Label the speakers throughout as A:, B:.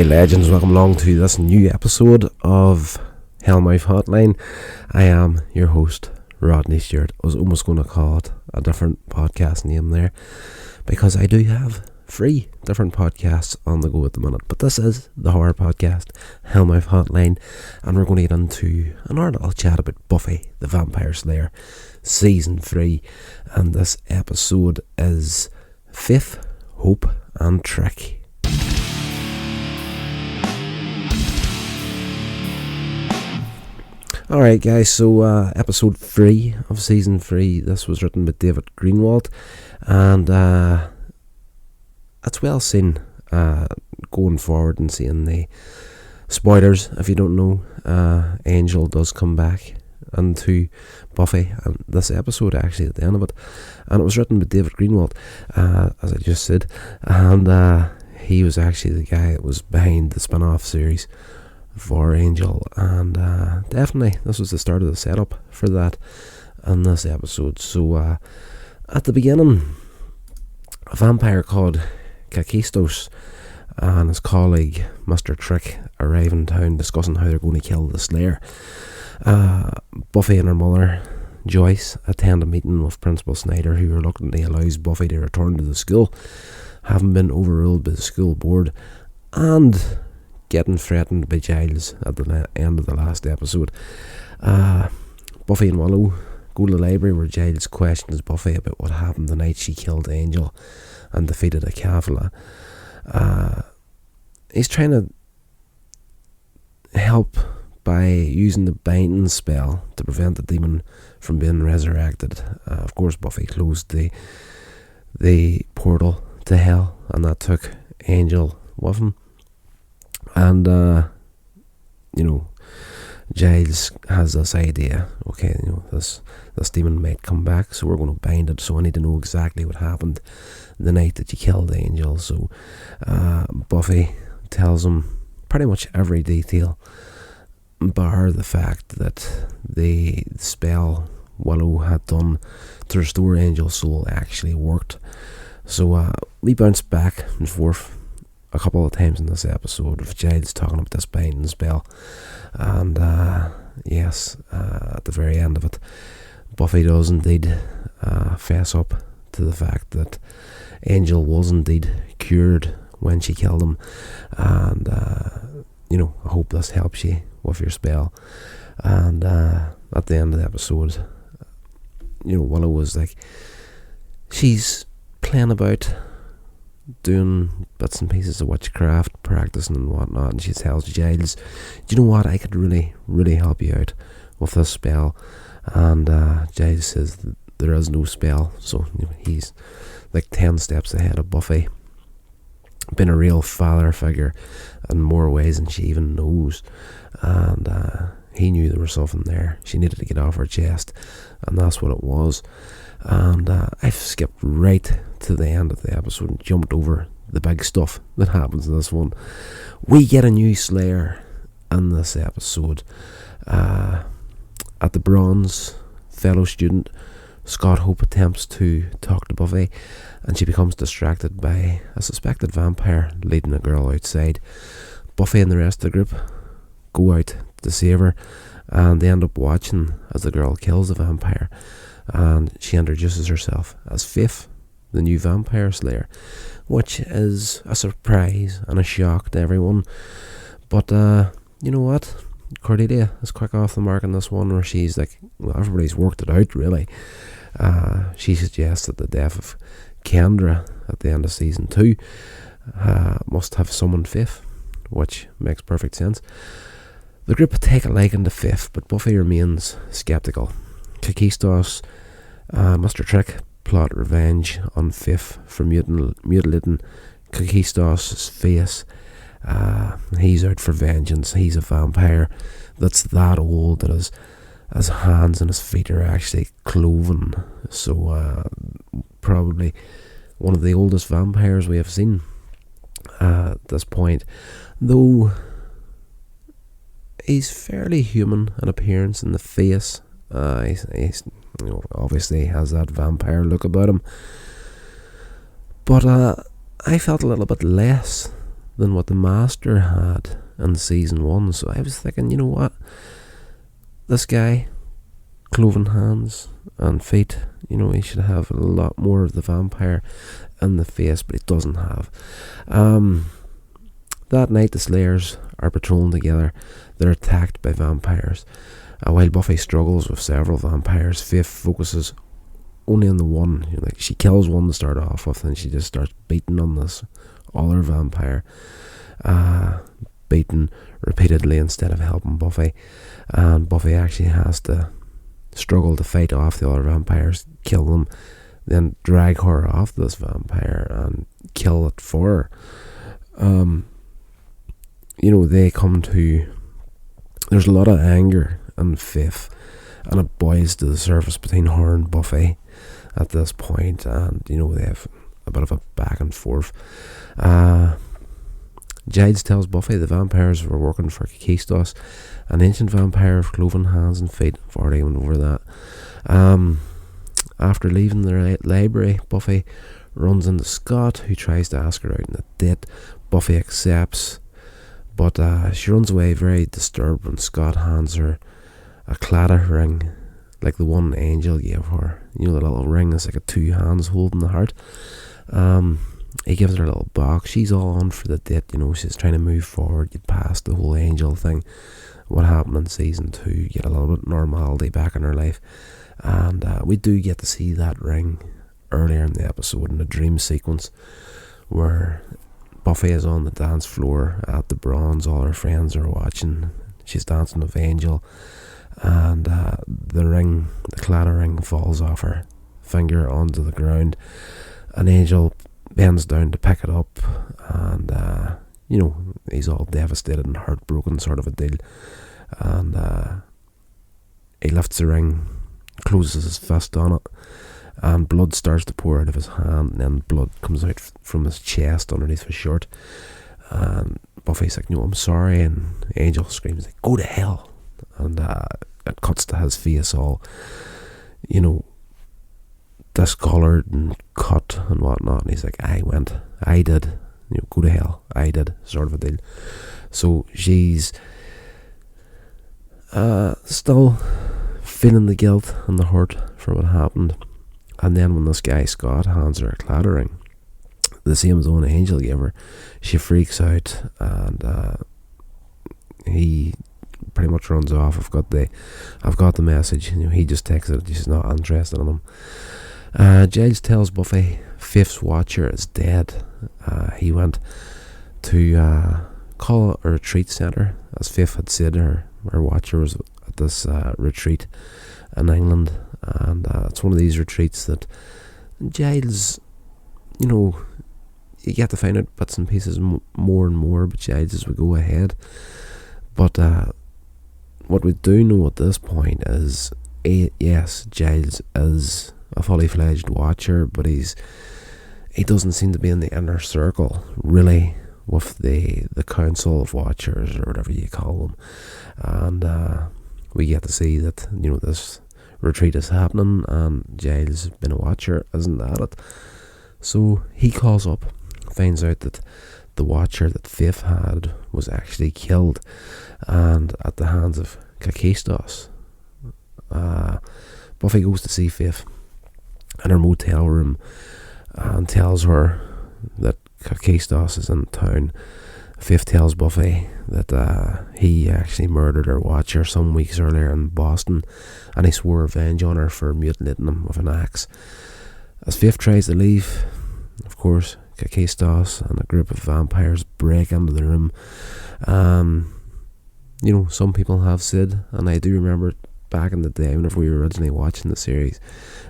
A: Hey legends, welcome along to this new episode of Hellmouth Hotline. I am your host, Rodney Stewart. I was almost going to call it a different podcast name there, because I do have 3 different podcasts on the go at the minute. But this is the horror podcast, Hellmouth Hotline, and we're going to get into another little chat about Buffy, the Vampire Slayer, Season 3. And this episode is Faith, Hope and Trick. Alright guys, so episode 3 of season 3, this was written by David Greenwald, and it's well seen going forward and seeing the spoilers. If you don't know, Angel does come back into Buffy, and this episode actually at the end of it, and it was written by David Greenwald, as I just said, and he was actually the guy that was behind the spin-off series for Angel, and definitely this was the start of the setup for that in this episode. So at the beginning, a vampire called Kakistos and his colleague Mr. Trick arrive in town discussing how they're going to kill the Slayer. Buffy and her mother Joyce attend a meeting with Principal Snyder, who reluctantly allows Buffy to return to the school, having been overruled by the school board and getting threatened by Giles at the end of the last episode. Buffy and Willow go to the library, where Giles questions Buffy about what happened the night she killed Angel and defeated a Kafla. He's trying to help by using the binding spell to prevent the demon from being resurrected. Of course, Buffy closed the portal to hell, and that took Angel with him. And Giles has this idea, okay, this demon might come back, so we're going to bind it, so I need to know exactly what happened the night that you killed Angel. So Buffy tells him pretty much every detail, bar the fact that the spell Willow had done to restore Angel's soul actually worked. So we bounce back and forth a couple of times in this episode of Giles talking about this binding spell, and yes, at the very end of it, Buffy does indeed fess up to the fact that Angel was indeed cured when she killed him, and I hope this helps you with your spell. And at the end of the episode, Willow was like, she's playing about doing bits and pieces of witchcraft, practicing and whatnot, and she tells Giles, do you know what, I could really, really help you out with this spell. And Giles says that there is no spell, so he's like 10 steps ahead of Buffy, been a real father figure in more ways than she even knows, and he knew there was something there she needed to get off her chest, and that's what it was. And I've skipped right to the end of the episode and jumped over the big stuff that happens in this one. We get a new Slayer in this episode. At the Bronze, fellow student Scott Hope attempts to talk to Buffy, and she becomes distracted by a suspected vampire leading a girl outside. Buffy and the rest of the group go out to save her, and they end up watching as the girl kills the vampire, and she introduces herself as Faith, the new Vampire Slayer, which is a surprise and a shock to everyone. But you know what, Cordelia is quick off the mark in this one, where she's like, well, everybody's worked it out really. She suggests that the death of Kendra at the end of season 2 must have summoned Faith, which makes perfect sense. The group take a liking to Faith, but Buffy remains skeptical. Kakistos, Mr. Trick plot revenge on Faith for mutilating Kakistos' face. He's out for vengeance. He's a vampire that's that old that his hands and his feet are actually cloven. So probably one of the oldest vampires we have seen at this point, though he's fairly human in appearance in the face. He's obviously has that vampire look about him, but I felt a little bit less than what the Master had in season 1. So I was thinking, you know what? This guy, cloven hands and feet, he should have a lot more of the vampire in the face, but he doesn't have. That night the Slayers are patrolling together. They're attacked by vampires. While Buffy struggles with several vampires, Faith focuses only on the one. She kills one to start off with, and she just starts beating on this other vampire, beating repeatedly instead of helping Buffy. And Buffy actually has to struggle to fight off the other vampires, kill them, then drag her off this vampire and kill it for her. They come to... There's a lot of anger and Faith, and it boils to the surface between her and Buffy at this point, and they have a bit of a back and forth. Giles tells Buffy the vampires were working for Kakistos, an ancient vampire with cloven hands and feet. I've already went over that. After leaving the library, Buffy runs into Scott, who tries to ask her out on a date. Buffy accepts, but she runs away very disturbed when Scott hands her a claddagh ring, like the one Angel gave her. The little ring is like a 2 hands holding the heart. He gives her a little box. She's all on for the date, she's trying to move forward, get past the whole Angel thing. What happened in season 2, get a little bit of normality back in her life. And we do get to see that ring earlier in the episode in a dream sequence where Buffy is on the dance floor at the Bronze. All her friends are watching. She's dancing with Angel, and the claddagh ring falls off her finger onto the ground, and Angel bends down to pick it up, and he's all devastated and heartbroken, sort of a deal. And he lifts the ring, closes his fist on it, and blood starts to pour out of his hand, and then blood comes out from his chest underneath his shirt. And Buffy's like, "No, I'm sorry," and Angel screams like, "Go to hell!" And it cuts to his face, all discoloured and cut and whatnot, and he's like, I did, go to hell, I did, sort of a deal. So she's still feeling the guilt and the hurt for what happened. And then when this guy Scott hands her a claddagh ring, the same as the one Angel gave her, she freaks out, and he pretty much runs off. I've got the message. He just texted. She's not interested in him. Giles tells Buffy Faith's Watcher is dead. He went to call a retreat centre, as Faith had said her Watcher was at this retreat in England, and it's one of these retreats that Giles, you get to find out bits and pieces more and more about Giles as we go ahead. But what we do know at this point is, yes, Giles is a fully fledged Watcher, but he doesn't seem to be in the inner circle, really, with the Council of Watchers, or whatever you call them. And we get to see that, this retreat is happening, and Giles, being a Watcher, isn't at it. So he calls up, finds out that the Watcher that Faith had was actually killed, and at the hands of Kakistos. Buffy goes to see Faith in her motel room and tells her that Kakistos is in town. Faith tells Buffy that he actually murdered her Watcher some weeks earlier in Boston, and he swore revenge on her for mutilating him with an axe. As Faith tries to leave, of course, Kakistos and a group of vampires break into the room. Some people have said, and I do remember back in the day whenever we were originally watching the series,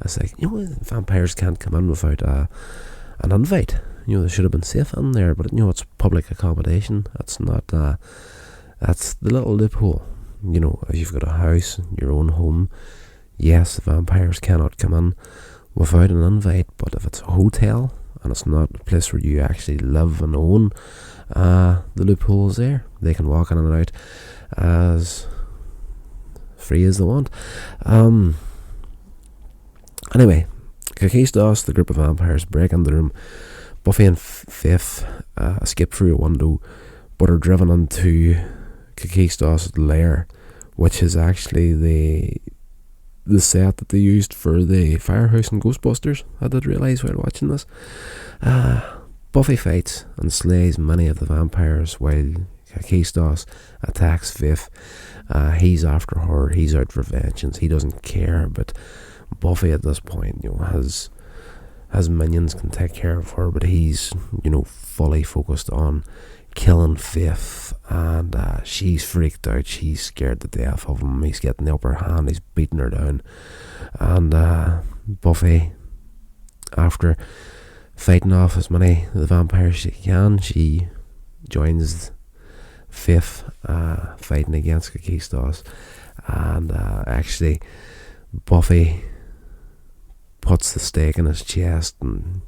A: I was like, vampires can't come in without an invite. They should have been safe in there, but it's public accommodation. That's not that's the little loophole. If you've got a house, your own home, yes, the vampires cannot come in without an invite. But if it's a hotel and it's not a place where you actually live and own, the loophole is there. They can walk in and out as free as they want. Anyway, Kakistos, the group of vampires, break into the room. Buffy and Faith escape through a window, but are driven into Kakistos' lair, which is actually the set that they used for the firehouse in Ghostbusters. I did realise while watching this. Buffy fights and slays many of the vampires while Kakistos attacks Faith. He's after her, he's out for vengeance, he doesn't care, but Buffy at this point, has minions, can take care of her, but he's, fully focused on killing Faith, and she's freaked out, she's scared to death of him, he's getting the upper hand, he's beating her down, and Buffy, after fighting off as many of the vampires she can, she joins Faith fighting against Kakistos, and actually Buffy puts the stake in his chest, and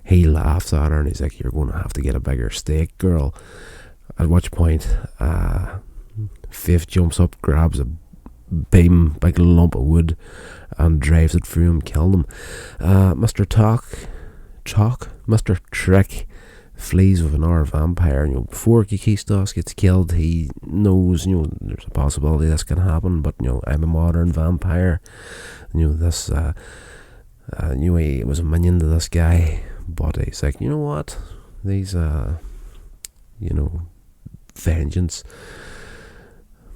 A: he laughs at her and he's like, "You're going to have to get a bigger stake, girl." At which point Faith jumps up, grabs a big lump of wood and drives it through him, killing him. Mr. Trick flees with another vampire. Before Kakistos gets killed, he knows, there's a possibility this can happen, but I'm a modern vampire. This knew he was a minion to this guy, but he's like, you know what? These vengeance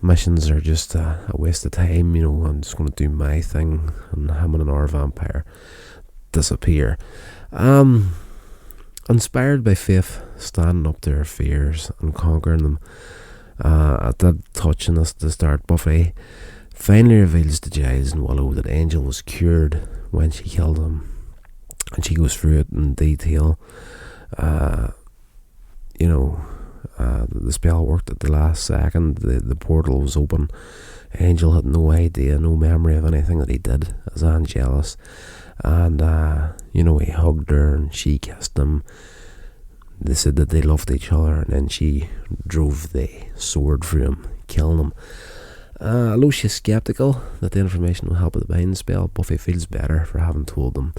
A: missions are just a waste of time. I'm just going to do my thing, and him and another vampire disappear. Inspired by Faith standing up to her fears and conquering them, at that touch in this to start, Buffy finally reveals to Giles and Willow that Angel was cured when she killed him, and she goes through it in detail. The spell worked at the last second. The portal was open. Angel had no idea, no memory of anything that he did as Angelus, and he hugged her and she kissed him. They said that they loved each other, and then she drove the sword through him, killing him. Although she's sceptical that the information will help with the bind spell, Buffy feels better for having told them.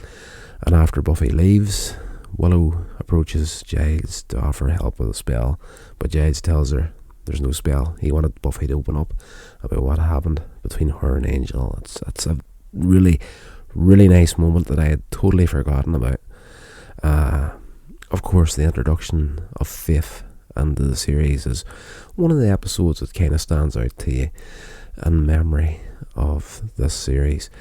A: And after Buffy leaves, Willow approaches Giles to offer help with the spell, but Giles tells her there's no spell. He wanted Buffy to open up about what happened between her and Angel. It's a really, really nice moment that I had totally forgotten about. Of course, the introduction of Faith into the series is one of the episodes that kind of stands out to you in memory of this series.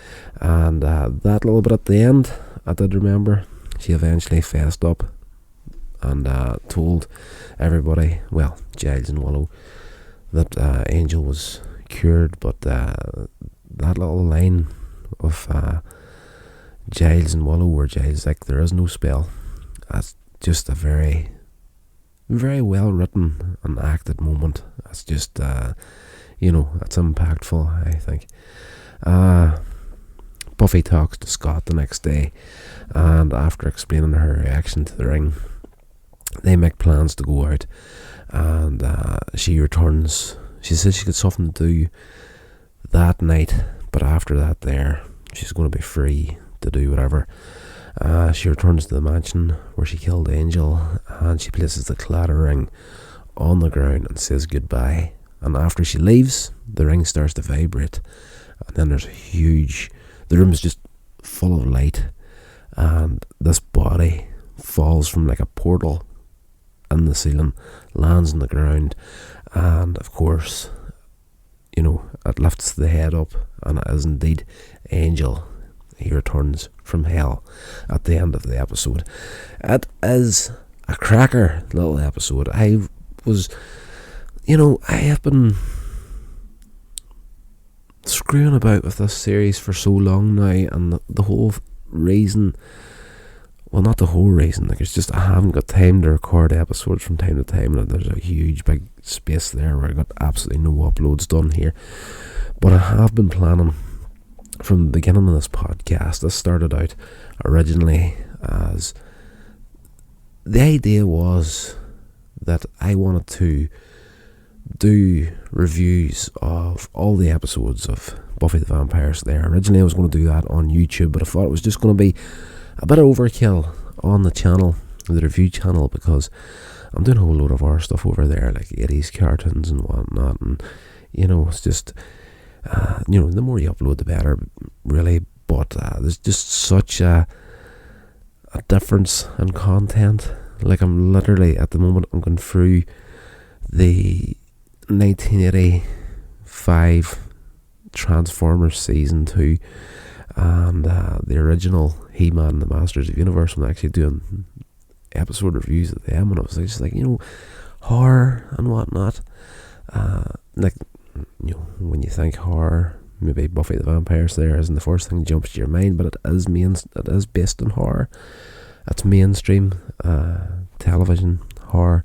A: And that little bit at the end, I did remember. She eventually fessed up and told everybody, well, Giles and Willow, that Angel was cured. But that little line of Giles and Willow, where Giles like, there is no spell, that's just a very, very well written and acted moment. It's just it's impactful, I think. Buffy talks to Scott the next day, and after explaining her reaction to the ring, they make plans to go out, and she returns. She says she got something to do that night, but after that she's going to be free to do whatever. She returns to the mansion where she killed Angel, and she places the clatter ring on the ground and says goodbye. And after she leaves, the ring starts to vibrate, and then there's the room is just full of light, and this body falls from like a portal in the ceiling, lands on the ground, and of course, it lifts the head up, and it is indeed Angel. He returns from hell at the end of the episode. It is a cracker little episode. I have been screwing about with this series for so long now, and the whole reason, well, not the whole reason, it's just I haven't got time to record episodes from time to time, and there's a huge big space there where I got absolutely no uploads done here. But I have been planning from the beginning of this podcast. This started out originally as the idea was that I wanted to do reviews of all the episodes of Buffy the Vampire Slayer. Originally I was going to do that on YouTube, but I thought it was just going to be a bit of overkill on the channel, the review channel, because I'm doing a whole load of our stuff over there, like 80s cartoons and whatnot, and it's just the more you upload the better, really. But there's just such a difference in content. Like, I'm literally at the moment, I'm going through the 1985 Transformers Season 2 and the original He-Man and the Masters of the Universe. I'm actually doing episode reviews of them, and I was just like, horror and whatnot. When you think horror, maybe Buffy the Vampire Slayer isn't the first thing that jumps to your mind, but it is based on horror. It's mainstream television horror,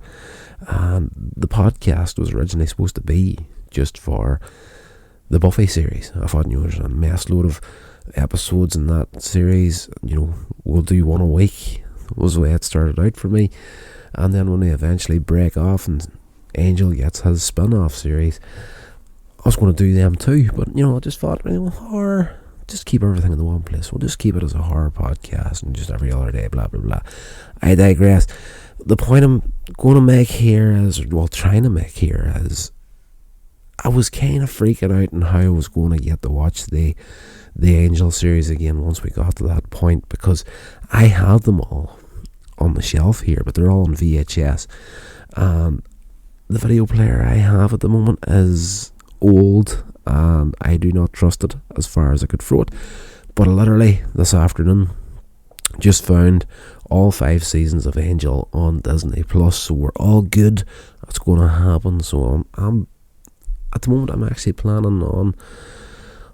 A: and the podcast was originally supposed to be just for the Buffy series. I thought there's a mess load of episodes in that series. We'll do one a week, was the way it started out for me. And then when they eventually break off and Angel gets his spin-off series, I was going to do them too. But I just thought, horror, just keep everything in the one place. We'll just keep it as a horror podcast, and just every other day, blah blah blah. I digress. The point I'm going to make here trying to make here is, I was kind of freaking out on how I was going to get to watch the Angel series again once we got to that point, because I have them all on the shelf here, but they're all on VHS, and the video player I have at the moment is old, and I do not trust it as far as I could throw it. But literally this afternoon just found all 5 seasons of Angel on Disney Plus, so we're all good. That's going to happen. So I'm at the moment, I'm actually planning on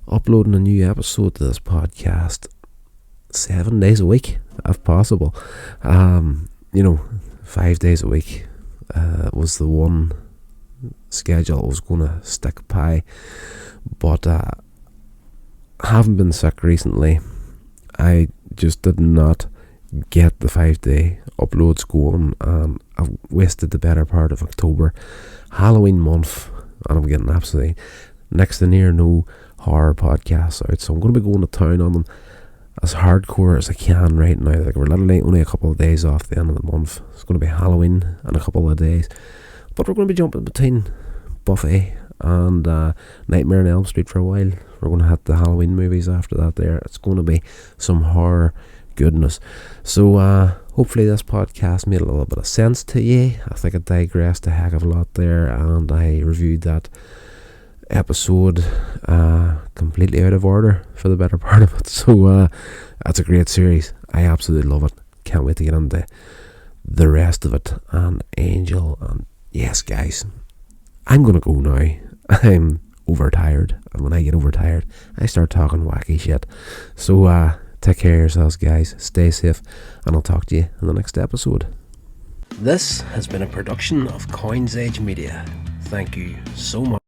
A: uploading a new episode to this podcast 7 days a week, if possible. 5 days a week was the one schedule I was going to stick by, but I haven't been sick recently. I just did not get the 5-day uploads going, and I've wasted the better part of October, Halloween month, and I'm getting absolutely next to near no horror podcasts out, so I'm going to be going to town on them as hardcore as I can right now. Like, we're literally only a couple of days off the end of the month. It's going to be Halloween in a couple of days, but we're going to be jumping between Buffy and Nightmare on Elm Street for a while. We're going to hit the Halloween movies after that there. It's going to be some horror goodness. So hopefully this podcast made a little bit of sense to you. I think I digressed a heck of a lot there, and I reviewed that episode completely out of order for the better part of it. So that's a great series. I absolutely love it. Can't wait to get into the rest of it, and Angel. And yes, guys, I'm gonna go now. I'm overtired, and when I get overtired, I start talking wacky shit. So take care of yourselves, guys. Stay safe, and I'll talk to you in the next episode. This has been a production of Coins Age Media. Thank you so much